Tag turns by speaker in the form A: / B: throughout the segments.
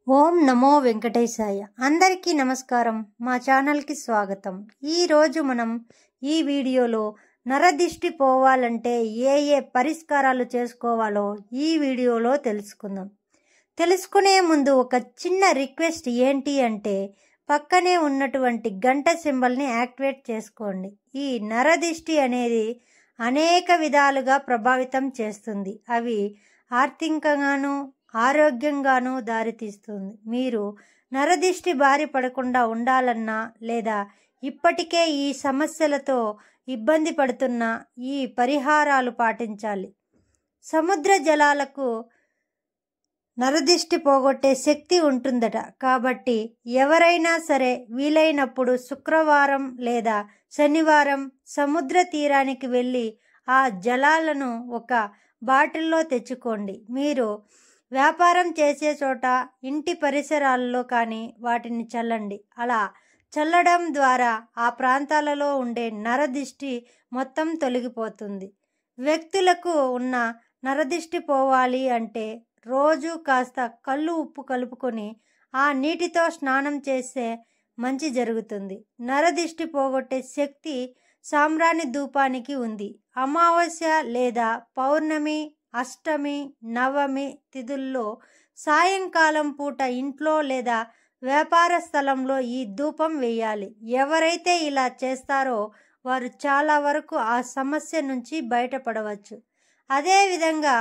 A: ఓం నమో వెంకటేశాయ. అందరికీ నమస్కారం. మా ఛానల్కి స్వాగతం. ఈరోజు మనం ఈ వీడియోలో నరదిష్టి పోవాలంటే ఏ పరిష్కారాలు చేసుకోవాలో ఈ వీడియోలో తెలుసుకుందాం. తెలుసుకునే ముందు ఒక చిన్న రిక్వెస్ట్ ఏంటి అంటే పక్కనే ఉన్నటువంటి గంట సింబల్ని యాక్టివేట్ చేసుకోండి. ఈ నరదిష్టి అనేది అనేక విధాలుగా ప్రభావితం చేస్తుంది. అవి ఆర్థికంగాను ఆరోగ్యంగానూ దారితీస్తుంది. మీరు నరదిష్టి బారి పడకుండా ఉండాలన్నా లేదా ఇప్పటికే ఈ సమస్యలతో ఇబ్బంది పడుతున్న ఈ పరిహారాలు పాటించాలి. సముద్ర జలాలకు నరదిష్టి పోగొట్టే శక్తి ఉంటుందట. కాబట్టి ఎవరైనా సరే వీలైనప్పుడు శుక్రవారం లేదా శనివారం సముద్ర తీరానికి వెళ్ళి ఆ జలాలను ఒక బాటిల్లో తెచ్చుకోండి. మీరు వ్యాపారం చేసే చోట ఇంటి పరిసరాల్లో కానీ వాటిని చల్లండి. అలా చల్లడం ద్వారా ఆ ప్రాంతాలలో ఉండే నరదిష్టి మొత్తం తొలగిపోతుంది. వ్యక్తులకు ఉన్న నరదిష్టి పోవాలి అంటే రోజు కాస్త కళ్ళు ఉప్పు కలుపుకొని ఆ నీటితో స్నానం చేస్తే మంచి జరుగుతుంది. నరదిష్టి పోగొట్టే శక్తి సాంబ్రాణి ధూపానికి ఉంది. అమావాస్య లేదా పౌర్ణమి, అష్టమి, నవమి తిథుల్లో సాయంకాలం పూట ఇంట్లో లేదా వ్యాపార స్థలంలో ఈ ధూపం వేయాలి. ఎవరైతే ఇలా చేస్తారో వారు చాలా వరకు ఆ సమస్య నుంచి బయటపడవచ్చు. అదేవిధంగా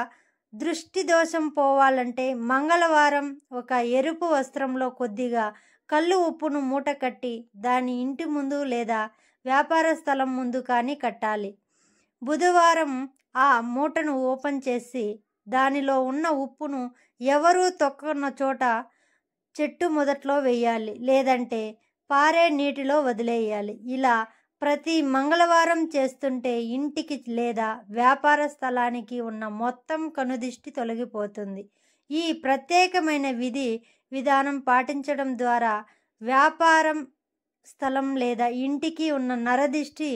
A: దృష్టి దోషం పోవాలంటే మంగళవారం ఒక ఎరుపు వస్త్రంలో కొద్దిగా కళ్ళు ఉప్పును మూట కట్టి దాని ఇంటి ముందు లేదా వ్యాపార స్థలం ముందు కానీ కట్టాలి. బుధవారం ఆ మూటను ఓపెన్ చేసి దానిలో ఉన్న ఉప్పును ఎవరూ తొక్కన్న చోట చెట్టు మొదట్లో వేయాలి, లేదంటే పారే నీటిలో వదిలేయాలి. ఇలా ప్రతి మంగళవారం చేస్తుంటే ఇంటికి లేదా వ్యాపార స్థలానికి ఉన్న మొత్తం కనుదిష్టి తొలగిపోతుంది. ఈ ప్రత్యేకమైన విధానం పాటించడం ద్వారా వ్యాపారం స్థలం లేదా ఇంటికి ఉన్న నరదిష్టి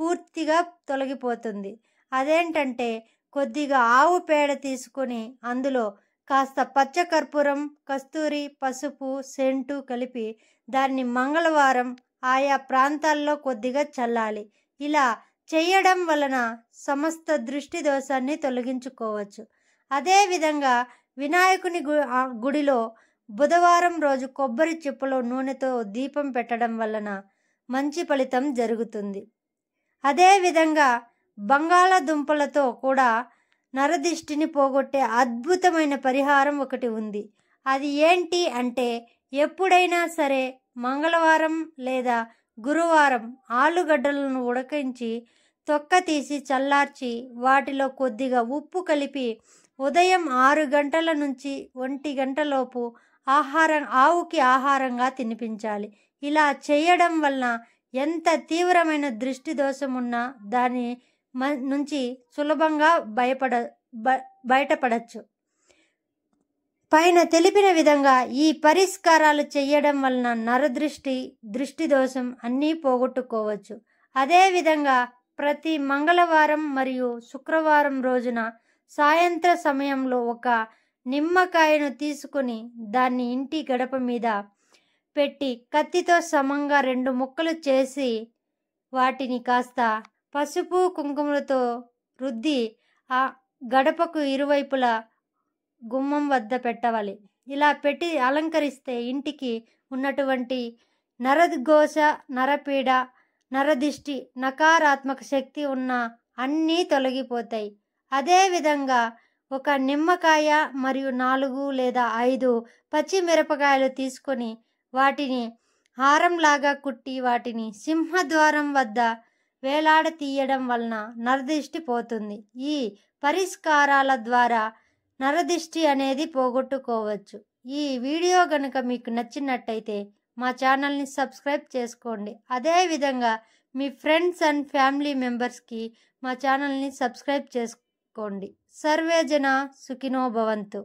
A: పూర్తిగా తొలగిపోతుంది. అదేంటంటే కొద్దిగా ఆవు పేడ తీసుకొని అందులో కాస్త పచ్చకర్పూరం, కస్తూరి, పసుపు, సెంటు కలిపి దాన్ని మంగళవారం ఆయా ప్రాంతాల్లో కొద్దిగా చల్లాలి. ఇలా చేయడం వలన సమస్త దృష్టి దోషాన్ని తొలగించుకోవచ్చు. అదేవిధంగా వినాయకుని గుడిలో బుధవారం రోజు కొబ్బరి చిప్పలో నూనెతో దీపం పెట్టడం వలన మంచి ఫలితం జరుగుతుంది. అదేవిధంగా బంగాళదుంపలతో కూడా నరదిష్టిని పోగొట్టే అద్భుతమైన పరిహారం ఒకటి ఉంది. అది ఏంటి అంటే ఎప్పుడైనా సరే మంగళవారం లేదా గురువారం ఆలుగడ్డలను ఉడకించి తొక్క తీసి చల్లార్చి వాటిలో కొద్దిగా ఉప్పు కలిపి ఉదయం 6 గంటల నుంచి 1 గంటలోపు ఆవుకి ఆహారంగా తినిపించాలి. ఇలా చేయడం వలన ఎంత తీవ్రమైన దృష్టి దోషం ఉన్నా దాని నుంచి సులభంగా బయటపడచ్చు. పైన తెలిపిన విధంగా ఈ పరిష్కారాలు చేయడం వలన నరదృష్టి, దృష్టి దోషం అన్నీ పోగొట్టుకోవచ్చు. అదేవిధంగా ప్రతి మంగళవారం మరియు శుక్రవారం రోజున సాయంత్ర సమయంలో ఒక నిమ్మకాయను తీసుకొని దాన్ని ఇంటి గడప మీద పెట్టి కత్తితో సమంగా 2 ముక్కలు చేసి వాటిని కాస్త పసుపు కుంకుమలతో రుద్ది ఆ గడపకు ఇరువైపులా గుమ్మం వద్ద పెట్టవాలి. ఇలా పెట్టి అలంకరిస్తే ఇంటికి ఉన్నటువంటి నరఘోష, నరపీడ, నరదిష్టి, నకారాత్మక శక్తి ఉన్న అన్నీ తొలగిపోతాయి. అదేవిధంగా ఒక నిమ్మకాయ మరియు 4 లేదా 5 పచ్చిమిరపకాయలు తీసుకొని వాటిని హారంలాగా కుట్టి వాటిని సింహద్వారం వద్ద వేలాడ తీయడం వలన నరదిష్టి పోతుంది. ఈ పరిష్కారాల ద్వారా నరదిష్టి అనేది పోగొట్టుకోవచ్చు. ఈ వీడియో కనుక మీకు నచ్చినట్టయితే మా ఛానల్ని సబ్స్క్రైబ్ చేసుకోండి. అదేవిధంగా మీ ఫ్రెండ్స్ అండ్ ఫ్యామిలీ మెంబర్స్కి మా ఛానల్ని సబ్స్క్రైబ్ చేసుకోండి. సర్వే జన సుఖినో భవంతు.